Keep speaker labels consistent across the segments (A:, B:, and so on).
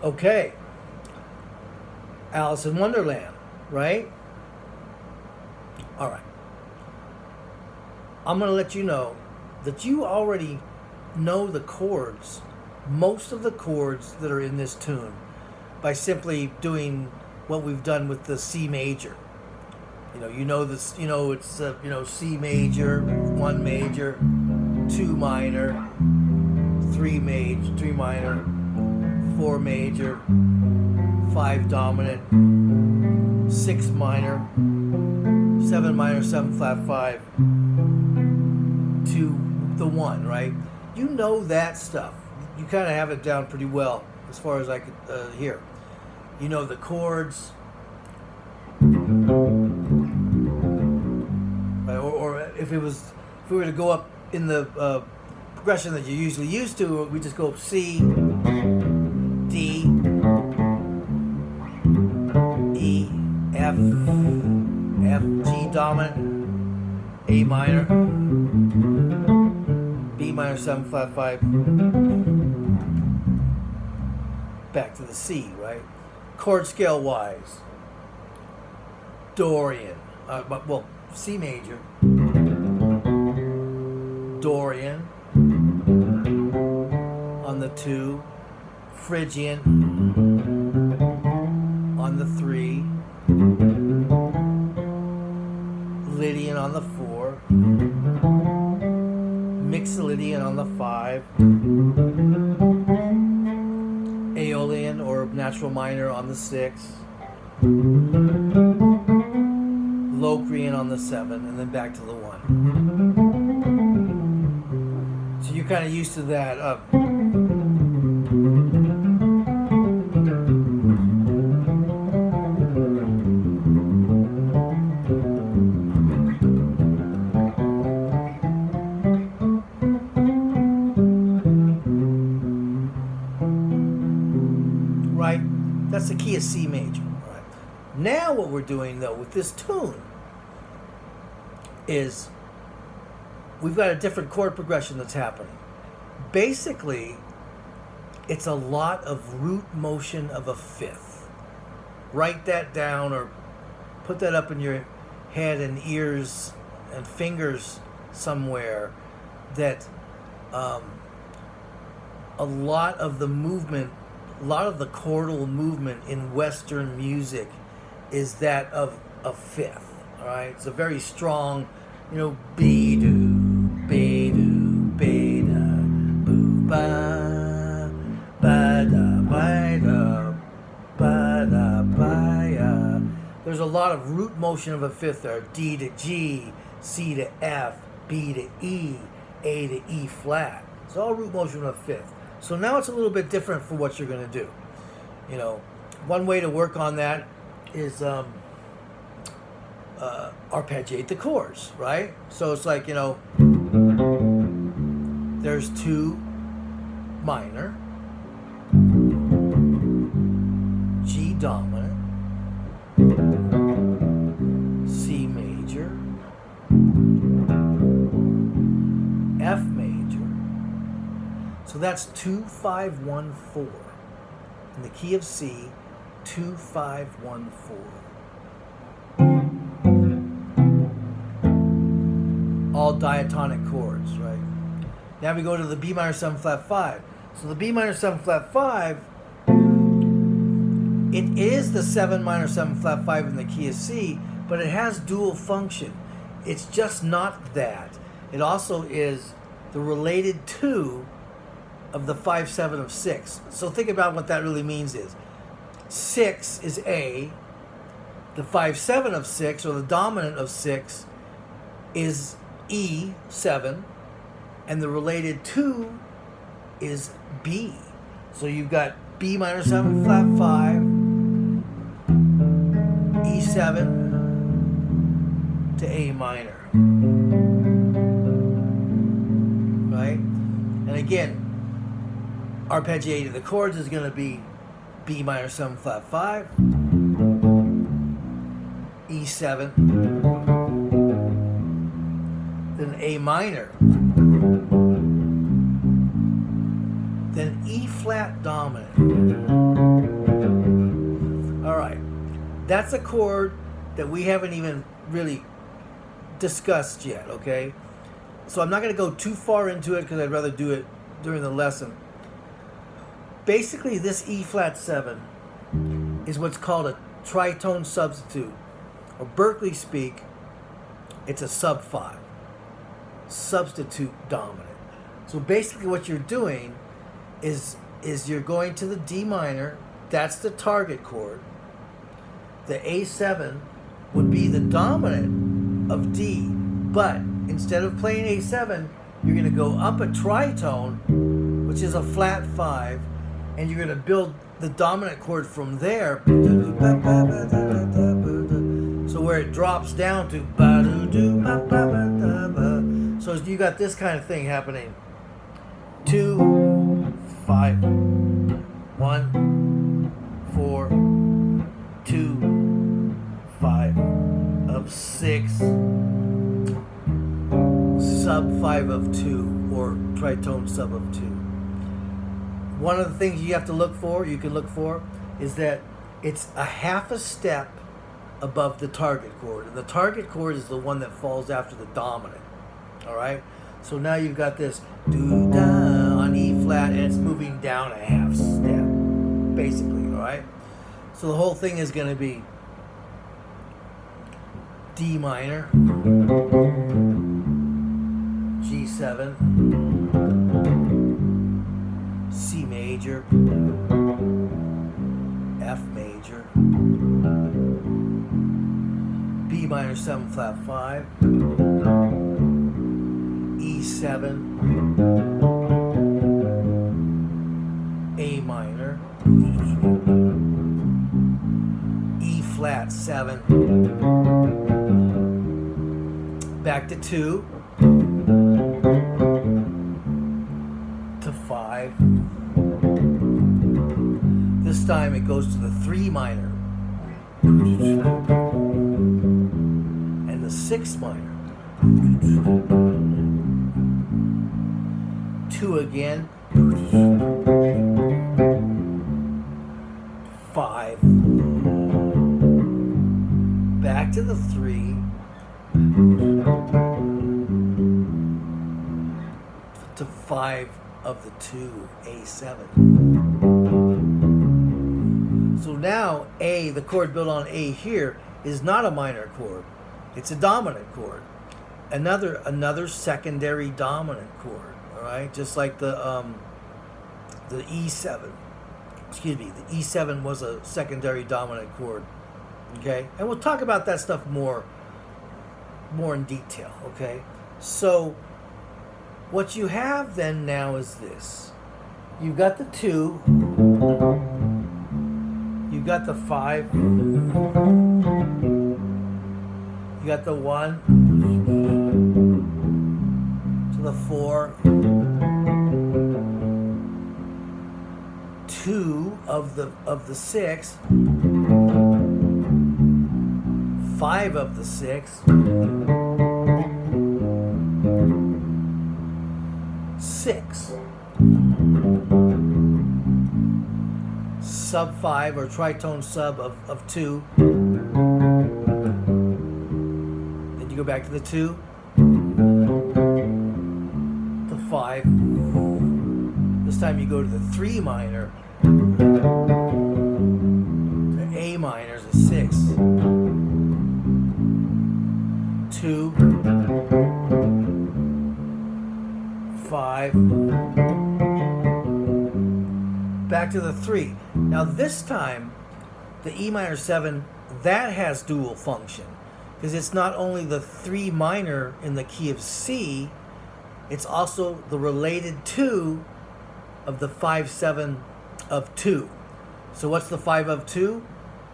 A: Okay, Alice in Wonderland, right? All right. I'm going to let you know that you already know the chords, most of the chords that are in this tune, by simply doing what we've done with the C major. You know this. It's C major, 1 major, 2 minor, 3 minor, 4 major, 5 dominant, 6 minor, 7 minor, 7 flat 5, to the 1, right? You know that stuff. You kind of have it down pretty well as far as I could hear. You know the chords. Right? Or if we were to go up in the progression that you're usually used to, we just go C, D, E, F, G dominant, A minor, B minor 7 flat 5, back to the C, right? Chord scale wise, Dorian, C major, Dorian on the 2, Phrygian on the 3, Lydian on the 4, Mixolydian on the 5, Aeolian or natural minor on the 6, Locrian on the 7, and then back to the 1. So you're kind of used to that. Right? That's the key of C major. Right? Now what we're doing though with this tune is we've got a different chord progression that's happening. Basically, it's a lot of root motion of a fifth. Write that down or put that up in your head and ears and fingers somewhere, that a lot of the movement, a lot of the chordal movement in Western music is that of a fifth. All right, it's a very strong, be-do, be-do, be-da, boo-ba, ba-da, ba-da, ba-da, ba-ya. There's a lot of root motion of a fifth there. D to G, C to F, B to E, A to E flat. It's all root motion of a fifth. So now it's a little bit different for what you're going to do. One way to work on that is arpeggiate the chords, right? So it's like, there's 2 minor, G dominant, C major, F major. So that's 2, 5, 1, 4. In the key of C, 2, 5, 1, 4. All diatonic chords, right? Now we go to the B minor 7 flat 5. So the B minor 7 flat 5, it is the 7 minor 7 flat 5 in the key of C, but it has dual function. It's just not that. It also is the related 2 of the 5, 7 of 6. So think about what that really means is 6 is A, the 5, 7 of 6, or the dominant of 6, is E, 7, and the related 2 is B. So you've got B minor 7 flat 5, E7 to A minor. Right? And again, arpeggiating the chords is going to be B minor 7 flat 5, E7, then A minor, then E flat dominant, That's a chord that we haven't even really discussed yet, okay? So I'm not going to go too far into it because I'd rather do it during the lesson. Basically, this E flat 7 is what's called a tritone substitute, or Berkeley speak, it's a sub 5, substitute dominant. So basically what you're doing is you're going to the D minor, that's the target chord. The A7 would be the dominant of D, but instead of playing A7, you're going to go up a tritone, which is a flat 5, and you're going to build the dominant chord from there. So where it drops down to, so you got this kind of thing happening. 2, 5, 1, 4, 2, 5 of 6, sub 5 of 2, or tritone sub of 2. One of the things you have to look for, is that it's a half a step above the target chord. And the target chord is the one that falls after the dominant. All right? So now you've got this do da on E flat, and it's moving down a half step, basically. All right? So the whole thing is going to be D minor, G7, C major, F major, B minor 7 flat 5, E7, A minor, E flat 7, back to 2, to 5. This time it goes to the 3 minor and the 6 minor. 2 again. 5. Back to the 3. To 5 of the 2, A7. So now A, the chord built on A here, is not a minor chord. It's a dominant chord. Another secondary dominant chord. All right, just like the E7. Excuse me, the E7 was a secondary dominant chord. Okay, and we'll talk about that stuff more in detail. Okay, so what you have then now is this. You've got the 2. You've got the 5. You got the 1. To the 4. 2 of the 6. 5 of the 6. 6. Sub 5 or tritone sub of 2. Then you go back to the 2. To 5. This time you go to the 3 minor. To A minor is a 6. 2. 5. Back to the 3. Now this time, the E minor 7, that has dual function. Because it's not only the 3 minor in the key of C, it's also the related 2 of the 5-7 of 2. So what's the 5 of 2?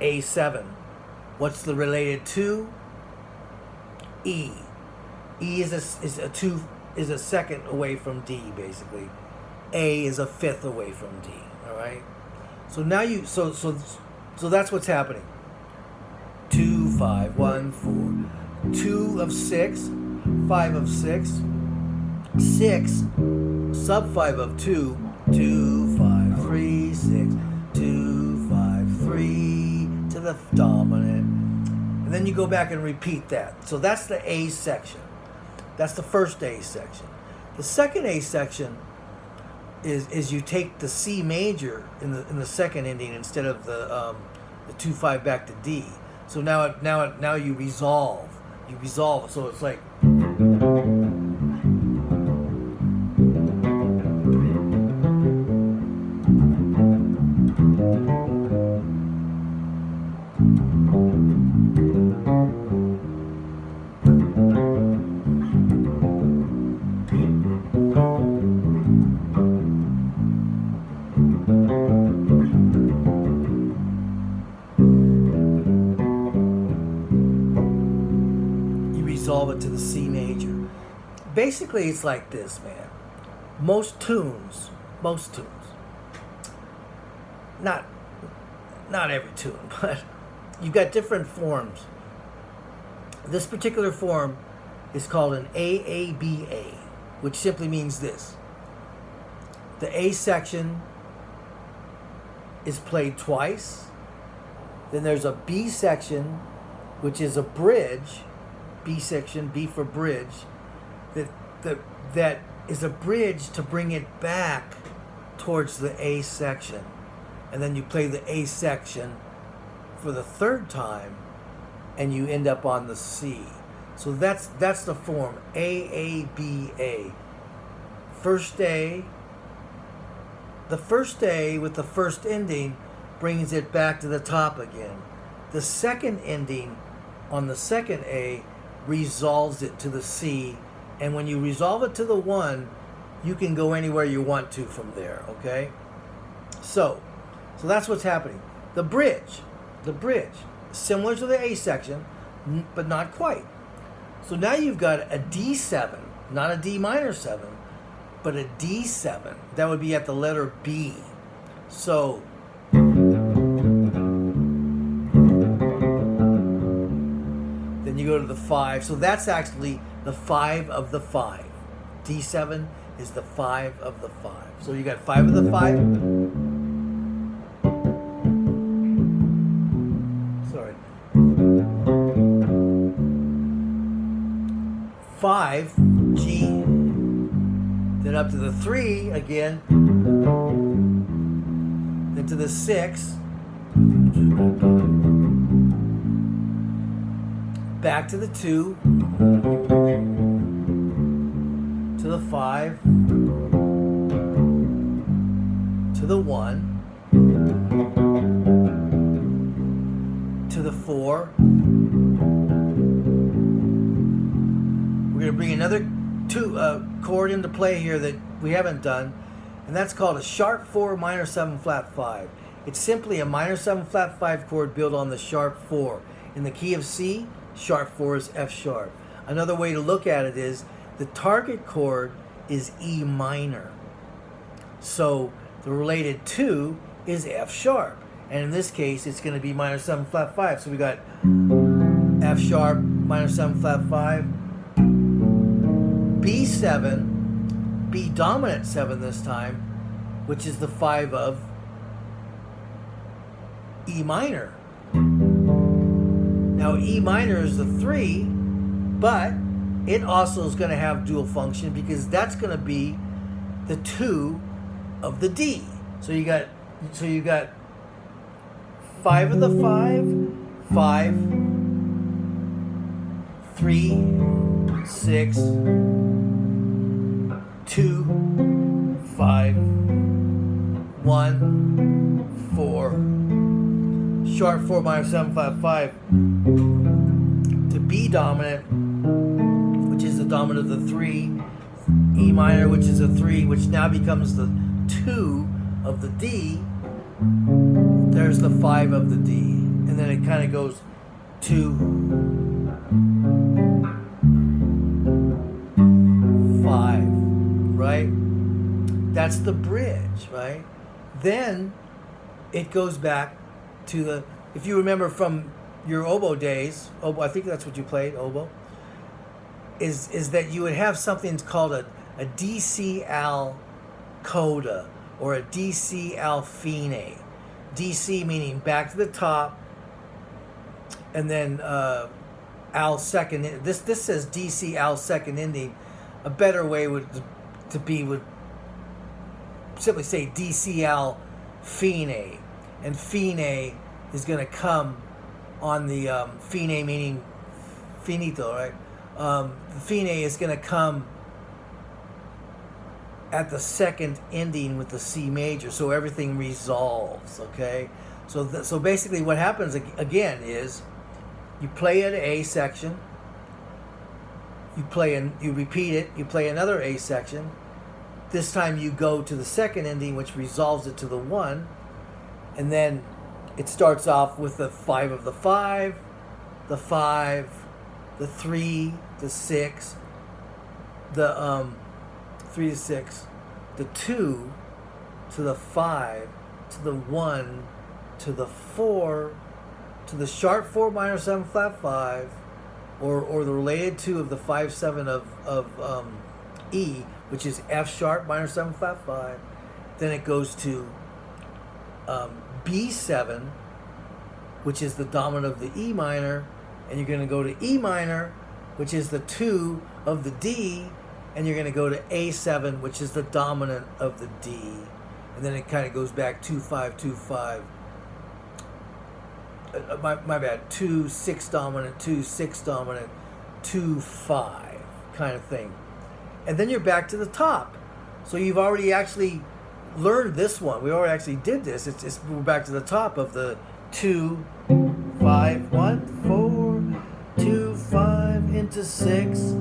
A: A7. What's the related 2? E. E is a 2 is a second away from D, basically. A is a fifth away from D. All right. So now so that's what's happening. 2, 5, 1, 4. 2 of 6, 5 of 6, 6 sub 5 of 2, 2, 5, 3, 6, 2, 5, 3 to the dominant, and then you go back and repeat that. So that's the A section. That's the first A section. The second A section is you take the C major in the second ending instead of the 2/5 back to D. So now you resolve. You resolve. So it's like. Resolve it to the C major. Basically, it's like this, man. Most tunes, not every tune, but you've got different forms. This particular form is called an AABA, which simply means this. The A section is played twice. Then there's a B section, which is a bridge. B section, B for bridge, that is a bridge to bring it back towards the A section. And then you play the A section for the third time and you end up on the C. So that's the form, AABA. First A, the first A with the first ending brings it back to the top again. The second ending on the second A resolves it to the C, and when you resolve it to the 1, you can go anywhere you want to from there, okay? So that's what's happening. The bridge, similar to the A section, but not quite. So now you've got a D7, not a D minor 7, but a D7. That would be at the letter B. So you go to the 5, so that's actually the 5 of the 5. D7 is the 5 of the 5. So you got 5 of the 5. Sorry. 5, G. Then up to the 3 again. Then to the 6. Back to the 2, to the 5, to the 1, to the 4. We're going to bring another chord into play here that we haven't done, and that's called a sharp 4 minor 7 flat 5. It's simply a minor 7 flat 5 chord built on the sharp 4. In the key of C, sharp 4 is F sharp. Another way to look at it is the target chord is E minor. So the related 2 is F sharp. And in this case, it's going to be minor 7 flat 5. So we got F sharp, minor 7 flat 5, B7, B dominant 7 this time, which is the 5 of E minor. Now E minor is the 3, but it also is going to have dual function because that's going to be the 2 of the D. So you got 5 of the 5, 5, 3, 6, 2, 5, 1, 4. Sharp 4 minor 7 flat 5 to B dominant, which is the dominant of the 3, E minor, which is a 3, which now becomes the 2 of the D. There's the 5 of the D, and then it kind of goes 2, 5, right? That's the bridge, right? Then it goes back to the, if you remember from your oboe days, oboe, I think that's what you played, oboe, is that you would have something called a DC-al coda or a DC-al fine. DC meaning back to the top, and then Al's second. This says DC Al's second ending. A better way would simply say DC Al Fine, and Fine is going to come on the Fine meaning finito, right? Fine is going to come at the second ending with the C major, so everything resolves. Okay, so basically what happens again is you play an A section, you repeat it, you play another A section. This time you go to the second ending, which resolves it to the 1, and then it starts off with the 5 of the 5, the 5, the 3, the 6, the 3 to 6, the 2 to the 5 to the 1 to the 4 to the sharp 4 minor 7 flat 5, or the related 2 of the 5 7 of E, which is F sharp minor 7 flat 5. Then it goes to B7, which is the dominant of the E minor, and you're going to go to E minor, which is the 2 of the D, and you're going to go to A7, which is the dominant of the D. And then it kind of goes back 2 5 2 5. My bad. 2 6 dominant, 2 6 dominant, 2 5 kind of thing. And then you're back to the top. So you've already actually learned this one. We already actually did this. We're back to the top of the 2 5 1 4 2 5 into 6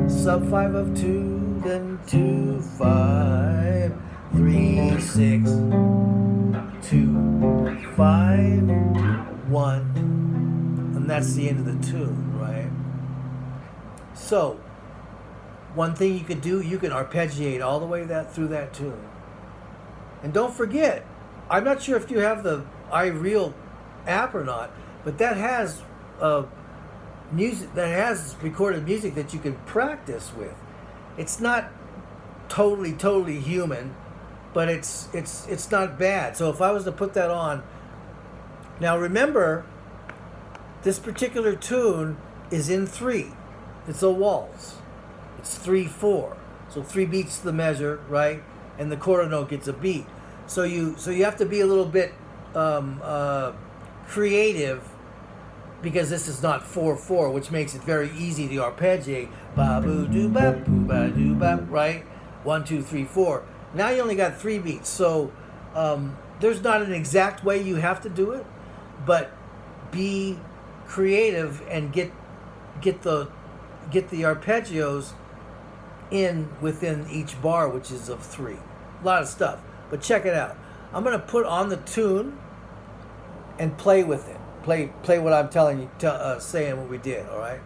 A: sub 5 of 2, then 2 5 3 6 2 5 1, and that's the end of the tune, right? So one thing you could do, you can arpeggiate all the way through that tune. And don't forget, I'm not sure if you have the iReal app or not, but that has music, that has recorded music that you can practice with. It's not totally human, but it's not bad. So if I was to put that on, now remember, this particular tune is in 3. It's a waltz. It's 3/4. So 3 beats the measure, right? And the quarter note gets a beat. So you have to be a little bit creative, because this is not 4/4, which makes it very easy to arpeggiate. Ba boo doo bap, boo ba doo bap, right? 1 2 3 4. Now you only got 3 beats. So there's not an exact way you have to do it, but be creative and get the arpeggios in within each bar, which is of 3. A lot of stuff, but check it out. I'm going to put on the tune and play with it. Play what I'm telling you, saying what we did. All right.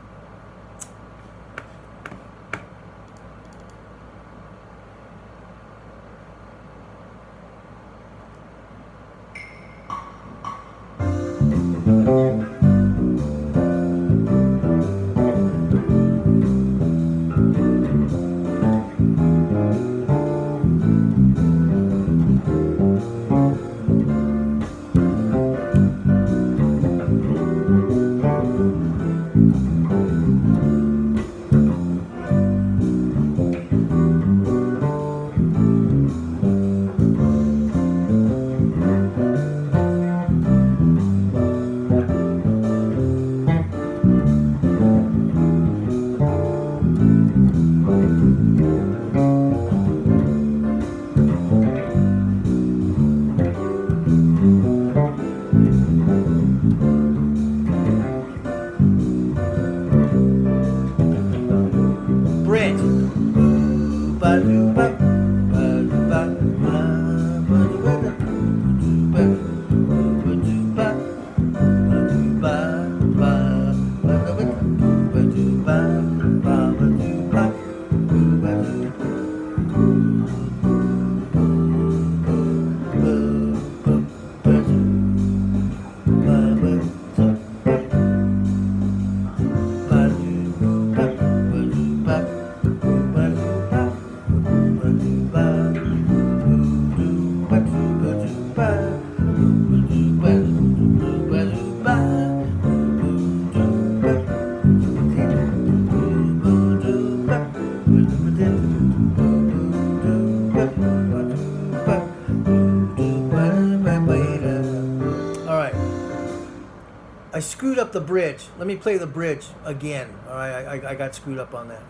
A: I screwed up the bridge. Let me play the bridge again. All right, I got screwed up on that.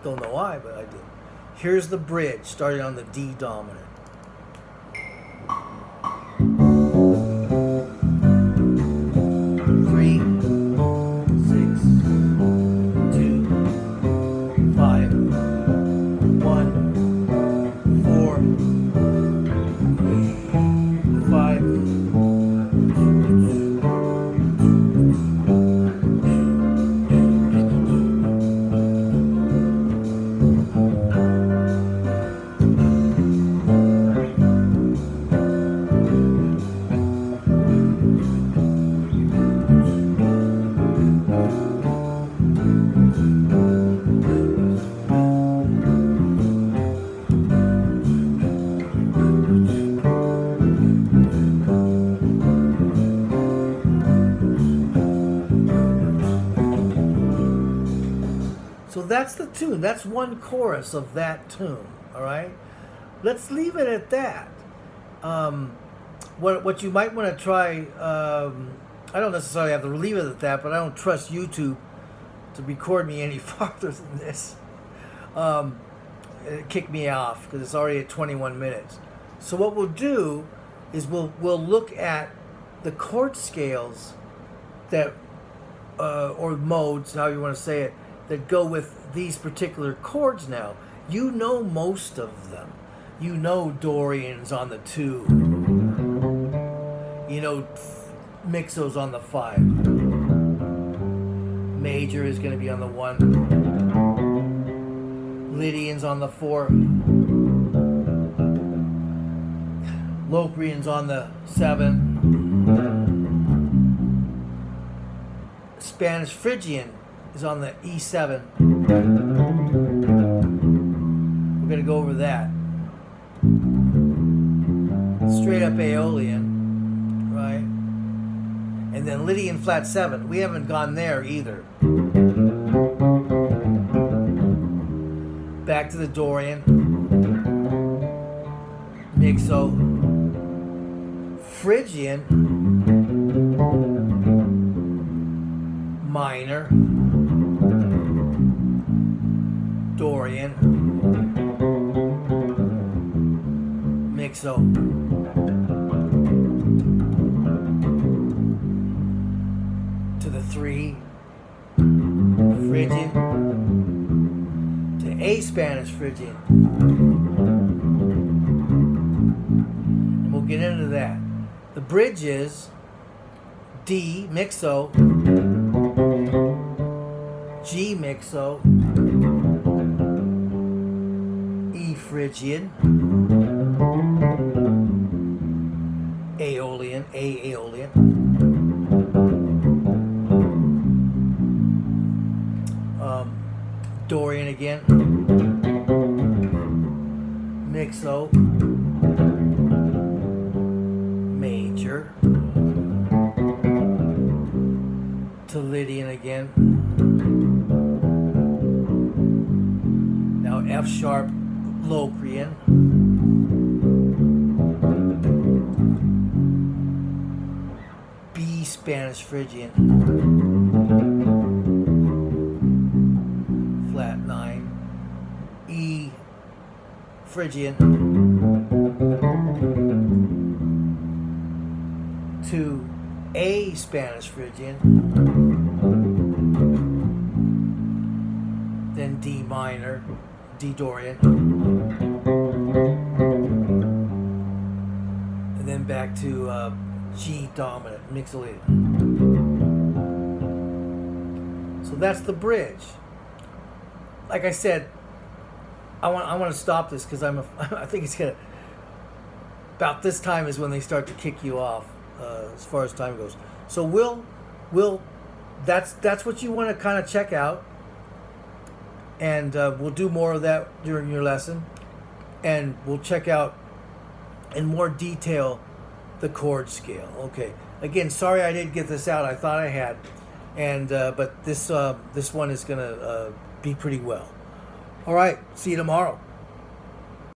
A: Don't know why, but I did. Here's the bridge, starting on the D dominant. 3, 6, 2, 5, 1, 4, 5. So that's the tune. That's one chorus of that tune. All right. Let's leave it at that. What you might want to try. I don't necessarily have to leave it at that, but I don't trust YouTube to record me any farther than this. It kicked me off because it's already at 21 minutes. So what we'll do is we'll look at the chord scales that or modes, how you want to say it, that go with these particular chords now. You know most of them. You know Dorian's on the 2. You know Mixo's on the 5. Major is going to be on the 1. Lydian's on the 4. Locrian's on the 7. Spanish Phrygian is on the E7. We're going to go over that. Straight up Aeolian, right? And then Lydian flat 7. We haven't gone there either. Back to the Dorian. Mixo. Phrygian. Minor. Dorian. Mixo. To the 3. Phrygian. To A Spanish Phrygian. And we'll get into that. The bridge is D Mixo. G Mixo. E Phrygian. Aeolian. A Aeolian. Dorian again. Mixo. Major. To Lydian again. Now F sharp Locrian. B Spanish Phrygian. Flat 9. E Phrygian. To A Spanish Phrygian. Then D minor, D Dorian. And then back to G dominant, Mixolydian. So that's the bridge. Like I said, I want to stop this because I think it's gonna. About this time is when they start to kick you off, as far as time goes. So that's what you want to kind of check out, and we'll do more of that during your lesson, and we'll check out in more detail the chord scale. Okay. Again, sorry I didn't get this out. I thought I had, and but this one is gonna be pretty well. All right. See you tomorrow.